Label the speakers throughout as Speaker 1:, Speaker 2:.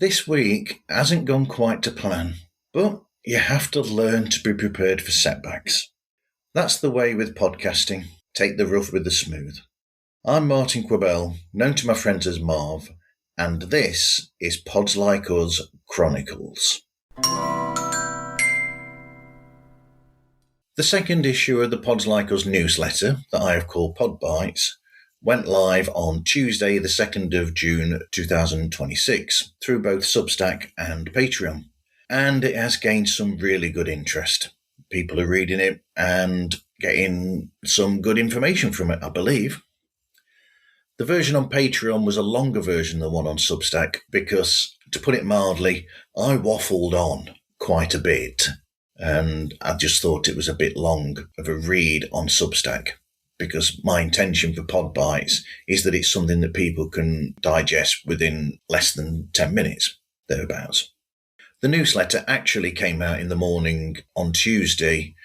Speaker 1: This week hasn't gone quite to plan, but you have to learn to be prepared for setbacks. That's the way with podcasting. Take the rough with the smooth. I'm Martin Quibell, known to my friends as Marv, and this is Pods Like Us Chronicles. The second issue of the Pods Like Us newsletter, that I have called Podbites, went live on Tuesday the 2nd of June 2026 through both Substack and Patreon, and it has gained some really good interest. People are reading it and getting some good information from it, I believe. The version on Patreon was a longer version than the one on Substack because, to put it mildly, I waffled on quite a bit, and I just thought it was a bit long of a read on Substack, because my intention for Podbites is that it's something that people can digest within less than 10 minutes, thereabouts. The newsletter actually came out in the morning on Tuesday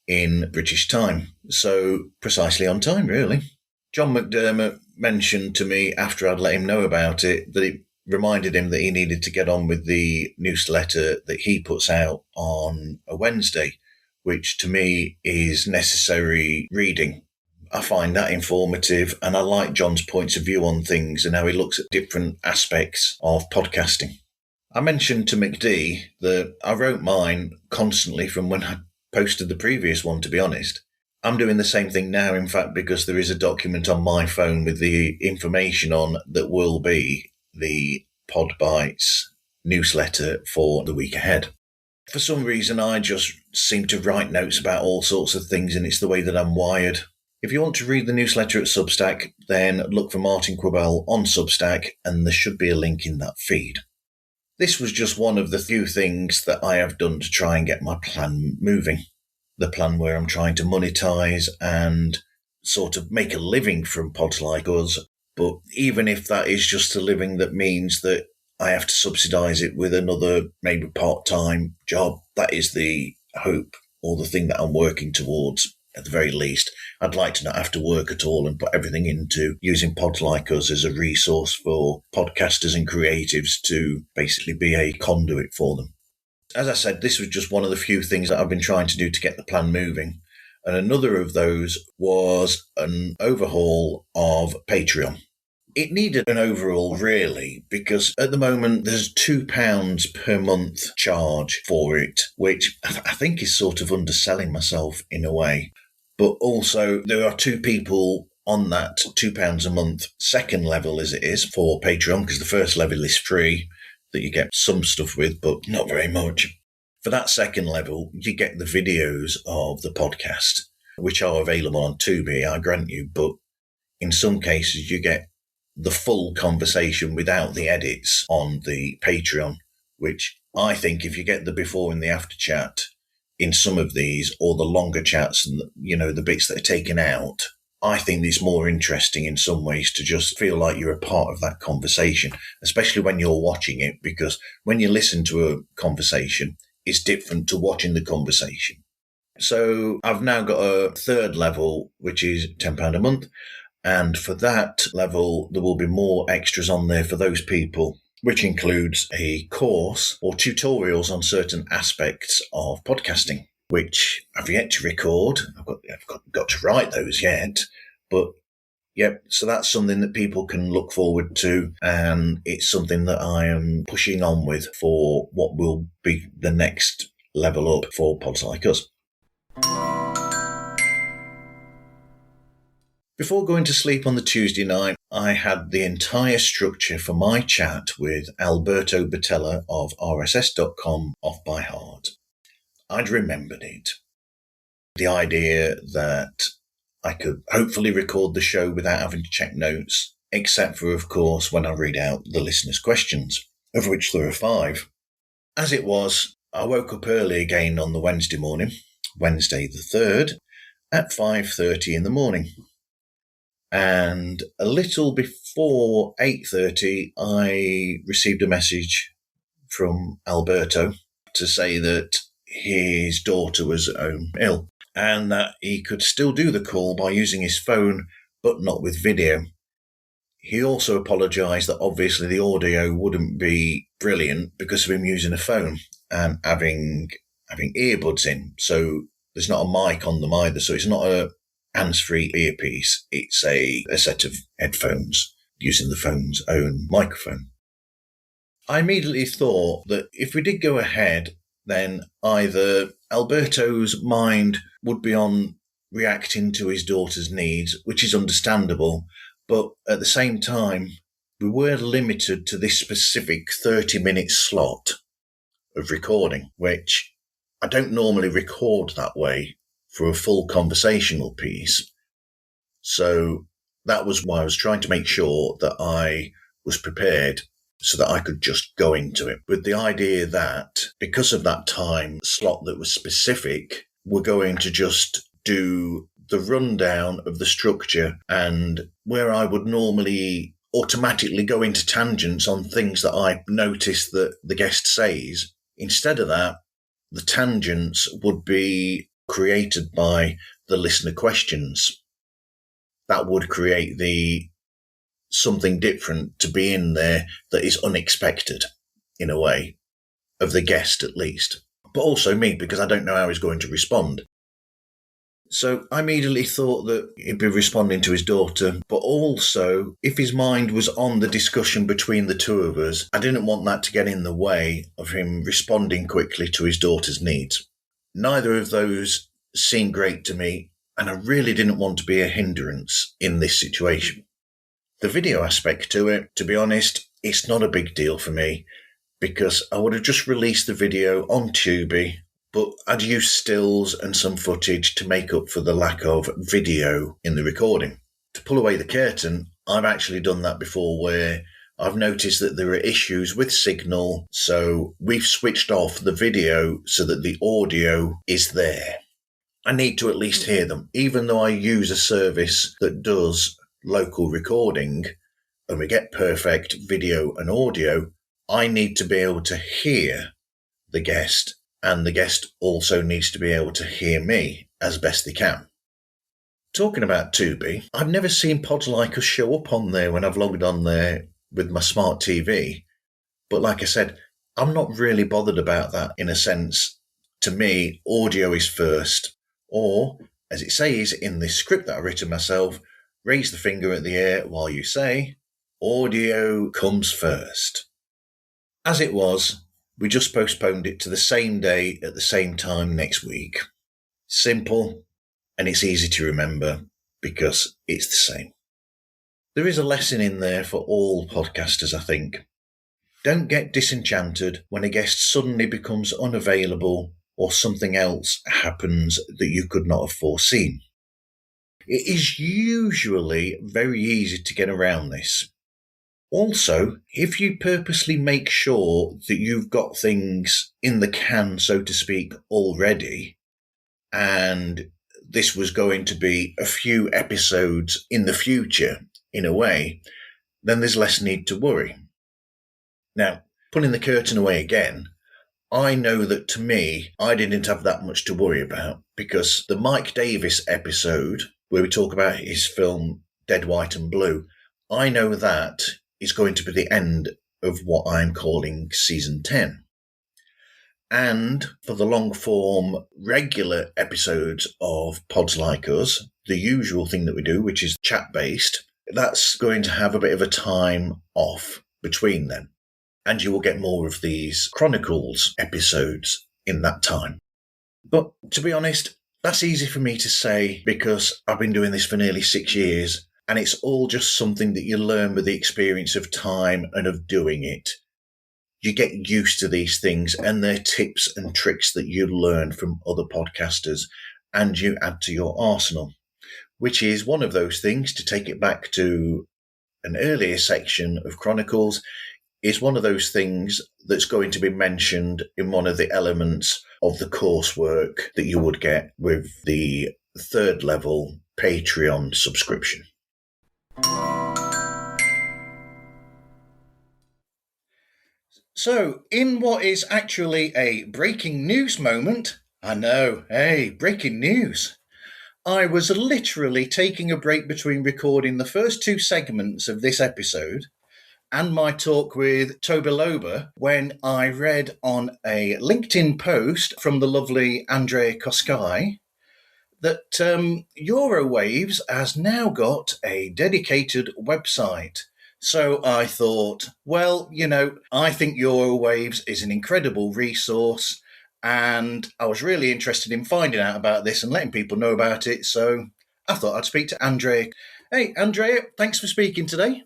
Speaker 1: in British time, so precisely on time, really. John McDermott mentioned to me after I'd let him know about it that it reminded him that he needed to get on with the newsletter that he puts out on a Wednesday, which to me is necessary reading. I find that informative, and I like John's points of view on things and how he looks at different aspects of podcasting. I mentioned to McD that I wrote mine constantly from when I posted the previous one, to be honest. I'm doing the same thing now, in fact, because there is a document on my phone with the information on that will be the Podbites newsletter for the week ahead. For some reason, I just seem to write notes about all sorts of things, and it's the way that I'm wired. If you want to read the newsletter at Substack, then look for Martin Quibell on Substack, and there should be a link in that feed. This was just one of the few things that I have done to try and get my plan moving. The plan where I'm trying to monetize and sort of make a living from Pods Like Us, but even if that is just a living that means that I have to subsidize it with another maybe part-time job, that is the hope or the thing that I'm working towards. At the very least, I'd like to not have to work at all and put everything into using Pods Like Us as a resource for podcasters and creatives to basically be a conduit for them. As I said, this was just one of the few things that I've been trying to do to get the plan moving. And another of those was an overhaul of Patreon. It needed an overhaul, really, because at the moment there's £2 per month charge for it, which I think is sort of underselling myself in a way. But also there are two people on that £2 a month second level as it is for Patreon, because the first level is free, that you get some stuff with, but not very much. For that second level, you get the videos of the podcast, which are available on Tubi, I grant you, but in some cases you get the full conversation without the edits on the Patreon, which I think if you get the before and the after chat in some of these, or the longer chats and, the bits that are taken out, I think it's more interesting in some ways to just feel like you're a part of that conversation, especially when you're watching it, because when you listen to a conversation, it's different to watching the conversation. So I've now got a third level, which is £10 a month. And for that level, there will be more extras on there for those people, which includes a course or tutorials on certain aspects of podcasting, which I've yet to record. I've got to write those yet. But, yep, so that's something that people can look forward to. And it's something that I am pushing on with for what will be the next level up for Pods Like Us. Before going to sleep on the Tuesday night, I had the entire structure for my chat with Alberto Batella of RSS.com off by heart. I'd remembered it. The idea that I could hopefully record the show without having to check notes, except for, of course, when I read out the listeners' questions, of which there are 5. As it was, I woke up early again on the Wednesday morning, Wednesday the 3rd, at 5:30 in the morning. And a little before 8:30, I received a message from Alberto to say that his daughter was ill and that he could still do the call by using his phone, but not with video. He also apologised that obviously the audio wouldn't be brilliant because of him using a phone and having earbuds in. So there's not a mic on them either. So it's not a hands-free earpiece. It's a set of headphones using the phone's own microphone. I immediately thought that if we did go ahead, then either Alberto's mind would be on reacting to his daughter's needs, which is understandable, but at the same time, we were limited to this specific 30-minute slot of recording, which I don't normally record that way for a full conversational piece. So that was why I was trying to make sure that I was prepared so that I could just go into it with the idea that because of that time slot that was specific, we're going to just do the rundown of the structure, and where I would normally automatically go into tangents on things that I notice that the guest says, instead of that, the tangents would be created by the listener questions. That would create something different to be in there that is unexpected, in a way, of the guest at least. But also me, because I don't know how he's going to respond. So I immediately thought that he'd be responding to his daughter, but also, if his mind was on the discussion between the two of us, I didn't want that to get in the way of him responding quickly to his daughter's needs. Neither of those seemed great to me, and I really didn't want to be a hindrance in this situation. The video aspect to it, to be honest, it's not a big deal for me, because I would have just released the video on Tubi, but I'd use stills and some footage to make up for the lack of video in the recording. To pull away the curtain, I've actually done that before, where I've noticed that there are issues with signal, so we've switched off the video so that the audio is there. I need to at least hear them, even though I use a service that does local recording and we get perfect video and audio. I need to be able to hear the guest, and the guest also needs to be able to hear me as best they can. Talking about Tubi, I've never seen Pods Like Us show up on there when I've logged on there with my smart TV. But like I said, I'm not really bothered about that in a sense. To me, audio is first. Or, as it says in this script that I've written myself, raise the finger at the air while you say, audio comes first. As it was, we just postponed it to the same day at the same time next week. Simple, and it's easy to remember because it's the same. There is a lesson in there for all podcasters, I think. Don't get disenchanted when a guest suddenly becomes unavailable or something else happens that you could not have foreseen. It is usually very easy to get around this. Also, if you purposely make sure that you've got things in the can, so to speak, already, and this was going to be a few episodes in the future, in a way, then there's less need to worry. Now, pulling the curtain away again, I know that to me, I didn't have that much to worry about, because the Mike Davis episode, where we talk about his film Dead, White and Blue, I know that is going to be the end of what I'm calling Season 10. And for the long-form regular episodes of Pods Like Us, the usual thing that we do, which is chat-based, that's going to have a bit of a time off between them. And you will get more of these Chronicles episodes in that time. But to be honest, that's easy for me to say because I've been doing this for nearly 6 years, and it's all just something that you learn with the experience of time and of doing it. You get used to these things, and they're tips and tricks that you learn from other podcasters and you add to your arsenal, which is one of those things, to take it back to an earlier section of Chronicles, is one of those things that's going to be mentioned in one of the elements of the coursework that you would get with the 3rd level Patreon subscription. So, in what is actually a breaking news moment, I know, hey, breaking news. I was literally taking a break between recording the first two segments of this episode and my talk with Tobiloba when I read on a LinkedIn post from the lovely Andreea Coscai that Eurowaves has now got a dedicated website. So I thought, well, I think Eurowaves is an incredible resource, and I was really interested in finding out about this and letting people know about it. So I thought I'd speak to Andreea. Hey, Andreea, thanks for speaking today.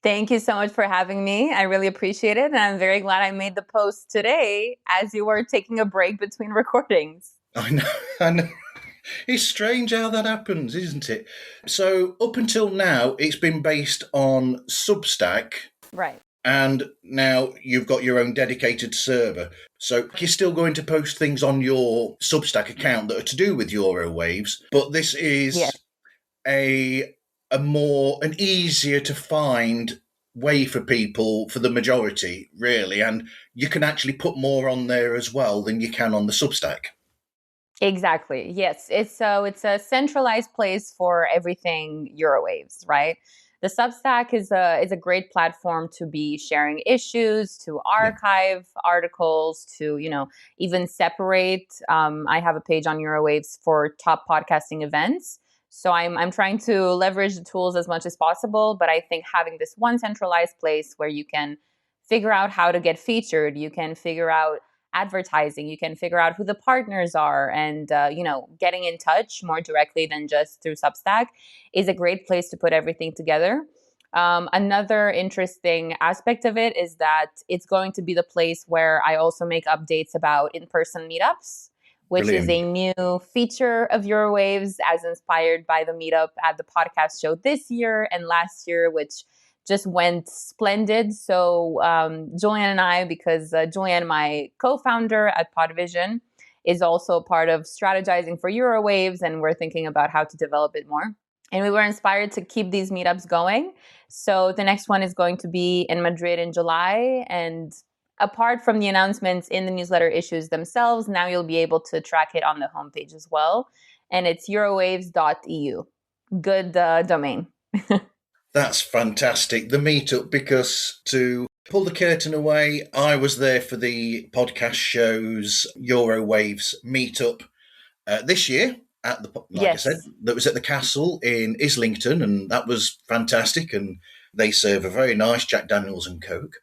Speaker 2: Thank you so much for having me. I really appreciate it. And I'm very glad I made the post today as you were taking a break between recordings.
Speaker 1: I know. It's strange how that happens, isn't it? So up until now, it's been based on Substack.
Speaker 2: Right.
Speaker 1: And now you've got your own dedicated server. So you're still going to post things on your Substack account that are to do with Eurowaves, but this is an easier to find way for people, for the majority, really. And you can actually put more on there as well than you can on the Substack.
Speaker 2: Exactly. Yes. It's a centralized place for everything Eurowaves, right? The Substack is a great platform to be sharing issues, to archive articles, to even separate. I have a page on Eurowaves for top podcasting events. So I'm trying to leverage the tools as much as possible, but I think having this one centralized place where you can figure out how to get featured, you can figure out advertising, you can figure out who the partners are, and getting in touch more directly than just through Substack is a great place to put everything together. Another interesting aspect of it is that it's going to be the place where I also make updates about in-person meetups, which
Speaker 1: Brilliant.
Speaker 2: is a new feature of Eurowaves, as inspired by the meetup at the podcast show this year and last year, which just went splendid. So Julian and I, because Julian, my co-founder at Podvision, is also part of strategizing for Eurowaves, and we're thinking about how to develop it more. And we were inspired to keep these meetups going. So the next one is going to be in Madrid in July. And apart from the announcements in the newsletter issues themselves, now you'll be able to track it on the homepage as well. And it's eurowaves.eu. Good domain.
Speaker 1: That's fantastic. The meetup, because to pull the curtain away, I was there for the podcast show's Eurowaves meetup this year at I said, that was at the castle in Islington, and that was fantastic. And they serve a very nice Jack Daniels and Coke.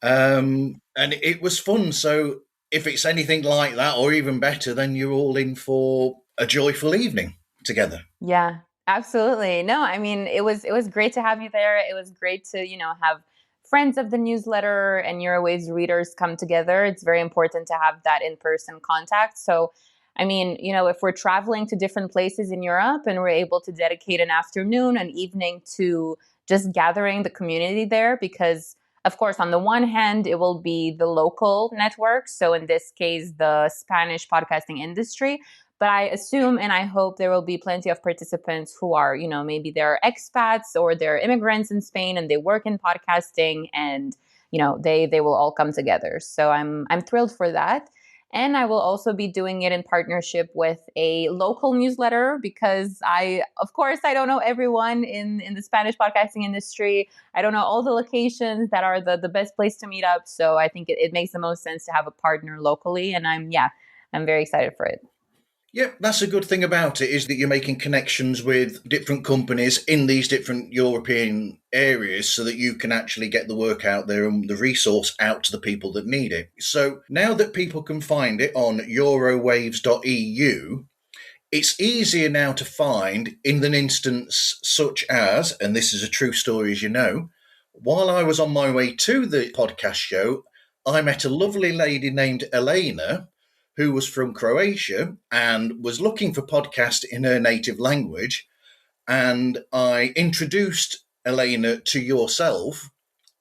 Speaker 1: And it was fun. So if it's anything like that or even better, then you're all in for a joyful evening together.
Speaker 2: Yeah. Absolutely. No, I mean, it was great to have you there. It was great to, have friends of the newsletter and Eurowaves readers come together. It's very important to have that in-person contact. So, I mean, if we're traveling to different places in Europe and we're able to dedicate an afternoon, an evening to just gathering the community there, because of course, on the one hand, it will be the local network. So in this case, the Spanish podcasting industry. But I assume and I hope there will be plenty of participants who are, maybe they're expats or they're immigrants in Spain and they work in podcasting, and, they will all come together. So I'm thrilled for that. And I will also be doing it in partnership with a local newsletter, because of course, I don't know everyone in the Spanish podcasting industry. I don't know all the locations that are the best place to meet up. So I think it makes the most sense to have a partner locally. And I'm very excited for it.
Speaker 1: Yeah, that's a good thing about it, is that you're making connections with different companies in these different European areas so that you can actually get the work out there and the resource out to the people that need it. So now that people can find it on eurowaves.eu, it's easier now to find in an instance such as, and this is a true story as you know, while I was on my way to the podcast show, I met a lovely lady named Elena who was from Croatia and was looking for podcasts in her native language. And I introduced Elena to yourself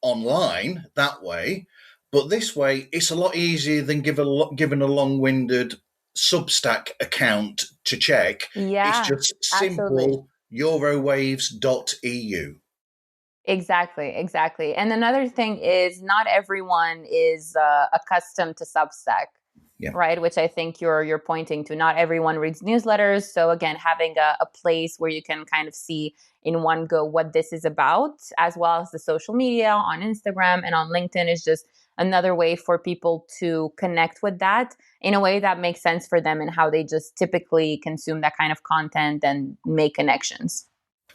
Speaker 1: online that way. But this way, it's a lot easier than given a long-winded Substack account to check.
Speaker 2: Yeah,
Speaker 1: it's just
Speaker 2: absolutely.
Speaker 1: simple eurowaves.eu.
Speaker 2: Exactly. And another thing is not everyone is accustomed to Substack.
Speaker 1: Yeah.
Speaker 2: right? Which I think you're pointing to. Not everyone reads newsletters. So again, having a place where you can kind of see in one go what this is about, as well as the social media on Instagram and on LinkedIn, is just another way for people to connect with that in a way that makes sense for them and how they just typically consume that kind of content and make connections.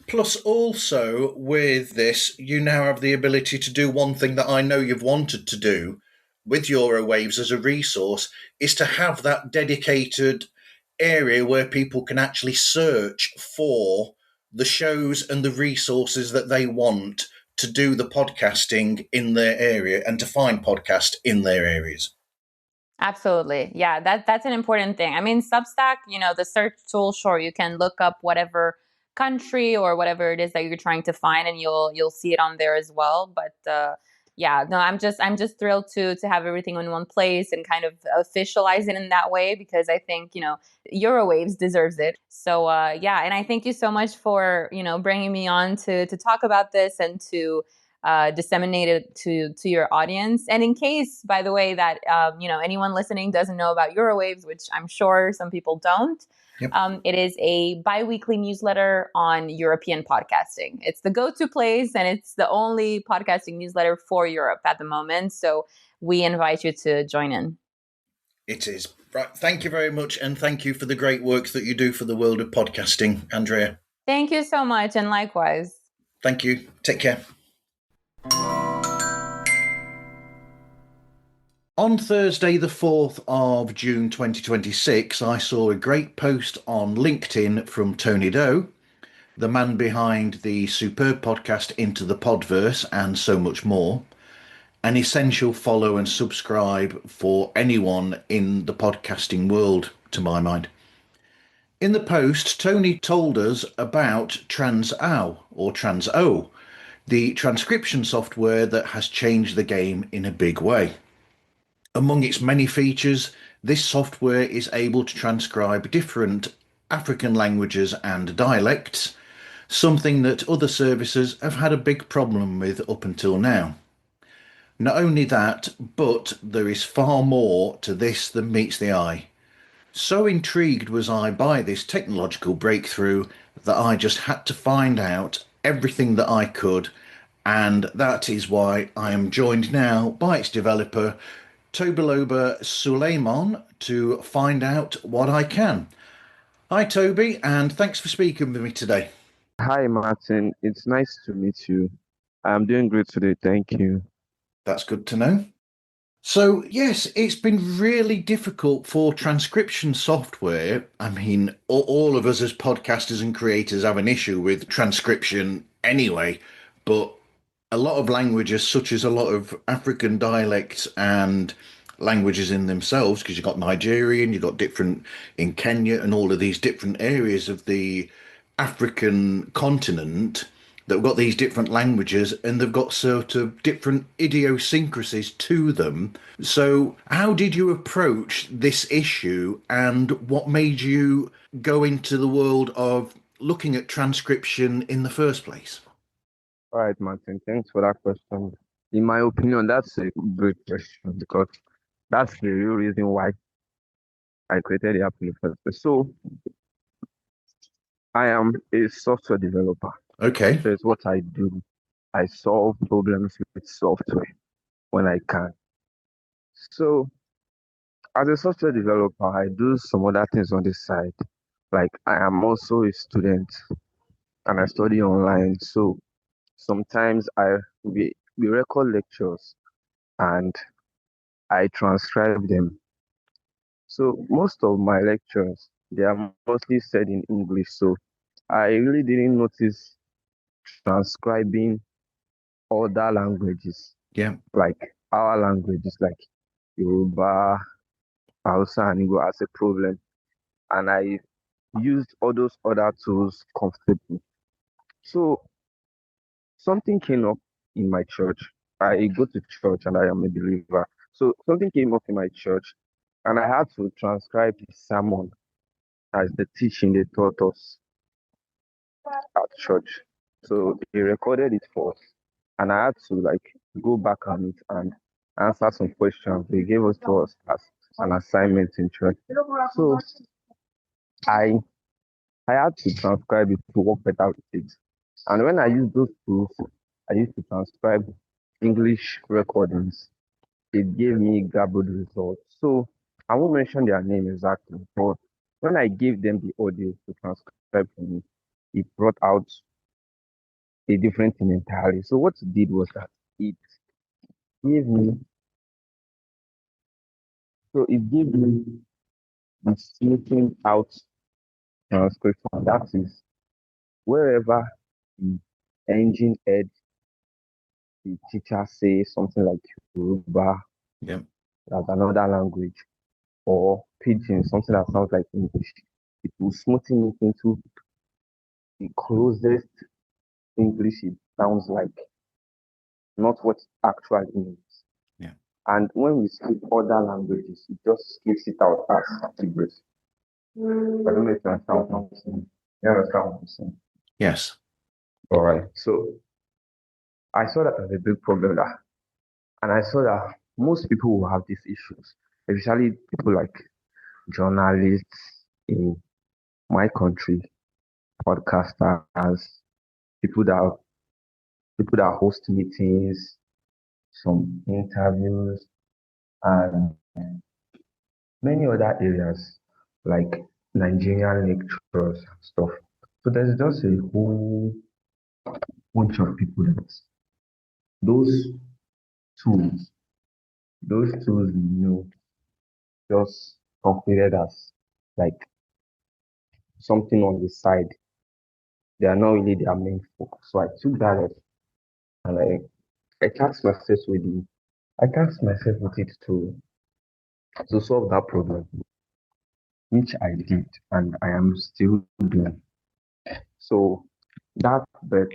Speaker 1: Plus, also with this, you now have the ability to do one thing that I know you've wanted to do with Eurowaves as a resource, is to have that dedicated area where people can actually search for the shows and the resources that they want to do the podcasting in their area and to find podcast in their areas.
Speaker 2: Absolutely. Yeah, that's an important thing. I mean, Substack, the search tool, sure, you can look up whatever country or whatever it is that you're trying to find and you'll see it on there as well. But yeah, no, I'm just thrilled to have everything in one place and kind of officialize it in that way, because I think, Eurowaves deserves it. So yeah, and I thank you so much for, bringing me on to talk about this and to disseminate it to your audience. And in case, by the way, that anyone listening doesn't know about Eurowaves, which I'm sure some people don't,
Speaker 1: Yep.
Speaker 2: it is a bi-weekly newsletter on European podcasting. It's the go-to place, and it's the only podcasting newsletter for Europe at the moment. So we invite you to join in.
Speaker 1: It is. Right. Thank you very much. And thank you for the great work that you do for the world of podcasting, Andreea.
Speaker 2: Thank you so much. And likewise.
Speaker 1: Thank you. Take care. On Thursday, the 4th of June 2026, I saw a great post on LinkedIn from Tony Doe, the man behind the superb podcast Into the Podverse and so much more. An essential follow and subscribe for anyone in the podcasting world, to my mind. In the post, Tony told us about Transo, the transcription software that has changed the game in a big way. Among its many features, this software is able to transcribe different African languages and dialects, something that other services have had a big problem with up until now. Not only that, but there is far more to this than meets the eye. So intrigued was I by this technological breakthrough that I just had to find out everything that I could, and that is why I am joined now by its developer, Tobiloba Suliamon, to find out what I can. Hi Toby, and thanks for speaking with me today.
Speaker 3: Hi, Martin. It's nice to meet you. I'm doing great today. Thank you.
Speaker 1: That's good to know. So, yes, it's been really difficult for transcription software. I mean, all of us as podcasters and creators have an issue with transcription anyway, but a lot of languages, such as a lot of African dialects and languages in themselves, because you've got Nigerian, you've got different in Kenya and all of these different areas of the African continent that have got these different languages and they've got sort of different idiosyncrasies to them. So how did you approach this issue, and what made you go into the world of looking at transcription in the first place?
Speaker 3: All right, Martin. Thanks for that question. In my opinion, that's a great question because that's the real reason why I created the app in the first place. So I am a software developer.
Speaker 1: Okay.
Speaker 3: That's what I do. I solve problems with software when I can. So as a software developer, I do some other things on the side. Like I am also a student and I study online. So sometimes we record lectures and I transcribe them. So most of my lectures they are mostly said in English. So I really didn't notice transcribing other languages
Speaker 1: Yeah.
Speaker 3: like our languages like Yoruba, Hausa, and Igbo as a problem. And I used all those other tools comfortably. So something came up in my church. I go to church and I am a believer. So something came up in my church and I had to transcribe the sermon as the teaching they taught us at church. So they recorded it for us and I had to like go back on it and answer some questions they gave us to us as an assignment in church. So I had to transcribe it to work better with it. And when I use those tools, I used to transcribe English recordings. It gave me garbled results. So I won't mention their name exactly, but when I gave them the audio to transcribe for me, it brought out a different thing entirely. So what it did was that it gave me, it gave me the smoothing out transcription. That is, wherever the engine head, the teacher says something like Yoruba,
Speaker 1: Yeah.
Speaker 3: that's another language, or Pidgin, something that sounds like English, it will smoothen it into the closest English it sounds like, not what it actually means.
Speaker 1: Yeah.
Speaker 3: And when we speak other languages, it just gives it out as gibberish. I don't know if you understand what I'm saying. You understand what I'm saying?
Speaker 1: Yes.
Speaker 3: All right. So I saw that as a big problem that, and I saw that most people will have these issues, especially people like journalists in my country, podcasters, people that people that host meetings, some interviews, and many other areas like Nigerian lecturers and stuff. So there's just a whole bunch of people that those tools, those tools we know just considered as like something on the side. They are not really their main focus. So I took that off and I tasked myself with it to solve that problem, which I did and I am still doing. So that bet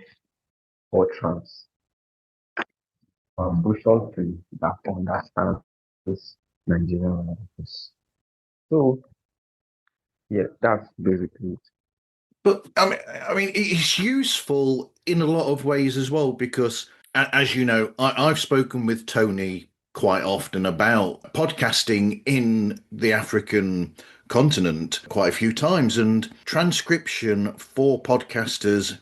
Speaker 3: AuTrans crucial to that understand this Nigerian language. So yeah, that's basically it.
Speaker 1: But I mean, it's useful in a lot of ways as well because, as you know, I've spoken with Tony quite often about podcasting in the African continent quite a few times, and transcription for podcasters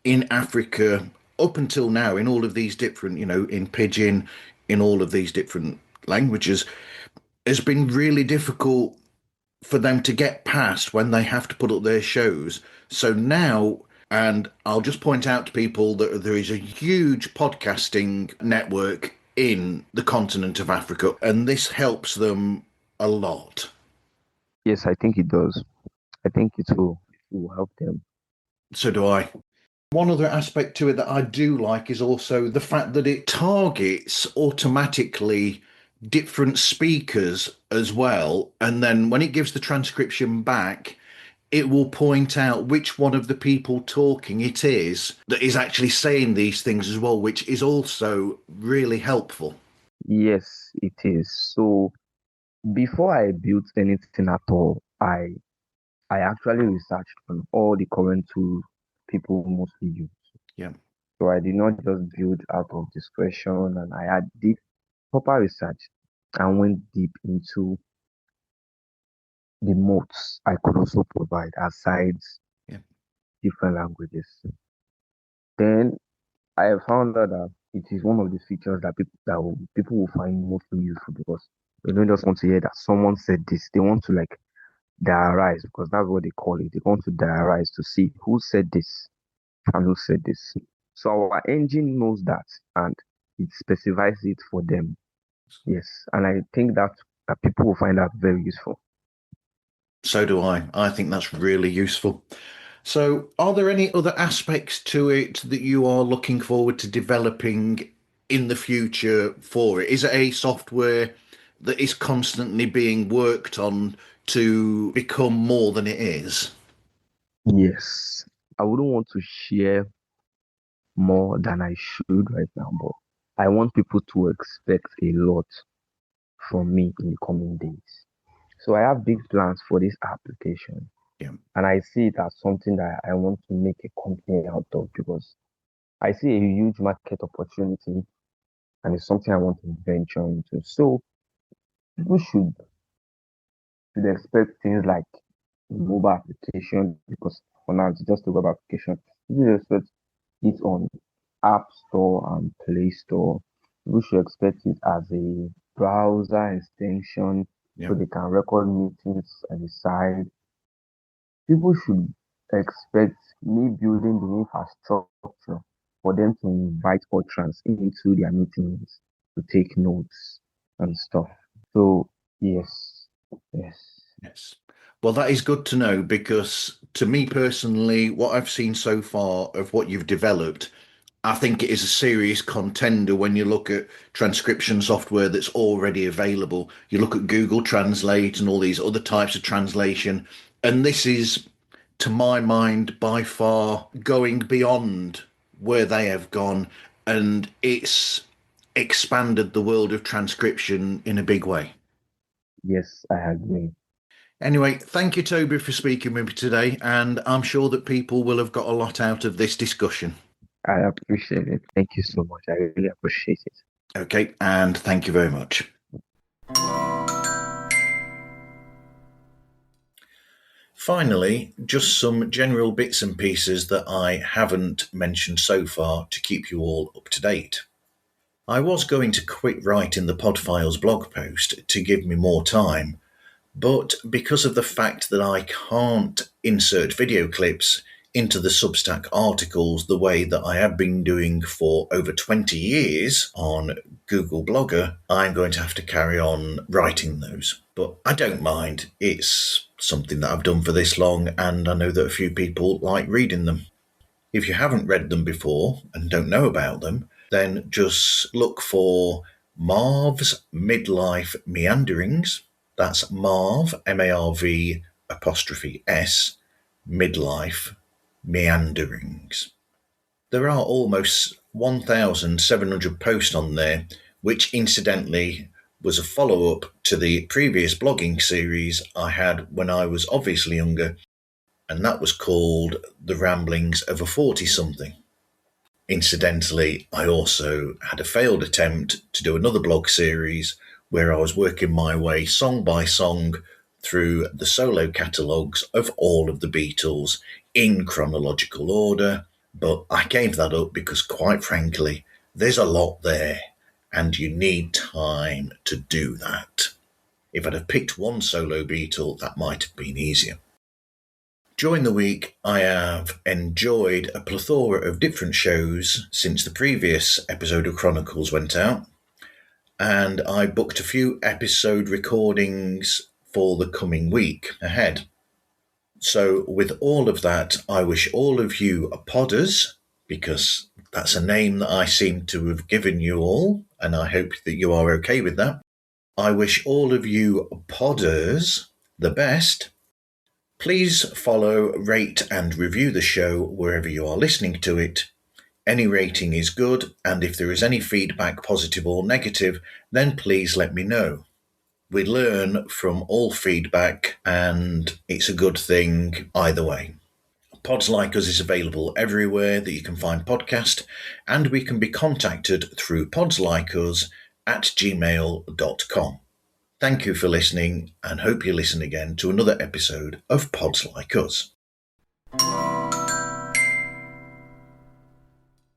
Speaker 1: in Africa up until now in all of these different, in Pidgin, in all of these different languages, has been really difficult for them to get past when they have to put up their shows. So now, and I'll just point out to people that there is a huge podcasting network in the continent of Africa, and this helps them a lot.
Speaker 3: Yes, I think it does. I think it will help them.
Speaker 1: So do I. One other aspect to it that I do like is also the fact that it targets automatically different speakers as well. And then when it gives the transcription back, it will point out which one of the people talking it is that is actually saying these things as well, which is also really helpful.
Speaker 3: Yes, it is. So before I built anything at all, I actually researched on all the current tools people mostly use.
Speaker 1: Yeah.
Speaker 3: So I did not just build out of discretion, and I did proper research and went deep into the modes I could also provide aside
Speaker 1: Yeah.
Speaker 3: different languages. Then I found out that it is one of the features that people will find mostly useful because they don't just want to hear that someone said this. They want to like diarize because that's what they call it. They want to diarize to see who said this and who said this. So our engine knows that and it specifies it for them. Yes, and I think that people will find that very useful.
Speaker 1: So do I. I think that's really useful. So, are there any other aspects to it that you are looking forward to developing in the future for it? Is it a software that is constantly being worked on to become more than it is?
Speaker 3: Yes, I wouldn't want to share more than I should right now, but I want people to expect a lot from me in the coming days. So I have big plans for this application,
Speaker 1: Yeah.
Speaker 3: and I see it as something that I want to make a company out of because I see a huge market opportunity and it's something I want to venture into. So people should should expect things like mobile application, because for now it's just a web application. You should expect it on App Store and Play Store. We should expect it as a browser extension so they can record meetings on the side. People should expect me building the infrastructure for them to invite AuTrans into their meetings to take notes and stuff. So yes.
Speaker 1: Yes. Well, that is good to know, because to me personally, what I've seen so far of what you've developed, I think it is a serious contender when you look at transcription software that's already available. You look at Google Translate and all these other types of translation, and this is, to my mind, by far going beyond where they have gone, and it's expanded the world of transcription in a big way.
Speaker 3: Yes, I agree.
Speaker 1: Anyway, thank you, Toby, for speaking with me today, and I'm sure that people will have got a lot out of this discussion.
Speaker 3: I appreciate it. Thank you so much. I really appreciate it.
Speaker 1: Okay, and thank you very much. Finally, just some general bits and pieces that I haven't mentioned so far to keep you all up to date. I was going to quit writing the Podfiles blog post to give me more time, but because of the fact that I can't insert video clips into the Substack articles the way that I have been doing for over 20 years on Google Blogger, I'm going to have to carry on writing those. But I don't mind. It's something that I've done for this long, and I know that a few people like reading them. If you haven't read them before and don't know about them, then just look for Marv's Midlife Meanderings. That's Marv, M-A-R-V apostrophe S, Midlife Meanderings. There are almost 1,700 posts on there, which incidentally was a follow-up to the previous blogging series I had when I was obviously younger, and that was called The Ramblings of a 40-something. Incidentally, I also had a failed attempt to do another blog series where I was working my way song by song through the solo catalogues of all of the Beatles in chronological order, but I gave that up because, quite frankly, there's a lot there and you need time to do that. If I'd have picked one solo Beatle, that might have been easier. During the week, I have enjoyed a plethora of different shows since the previous episode of Chronicles went out, and I booked a few episode recordings for the coming week ahead. So with all of that, I wish all of you podders, because that's a name that I seem to have given you all, and I hope that you are okay with that. I wish all of you podders the best. Please follow, rate and review the show wherever you are listening to it. Any rating is good, and if there is any feedback, positive or negative, then please let me know. We learn from all feedback, and it's a good thing either way. Pods Like Us is available everywhere that you can find podcast, and we can be contacted through podslikeus@gmail.com. Thank you for listening, and hope you listen again to another episode of Pods Like Us.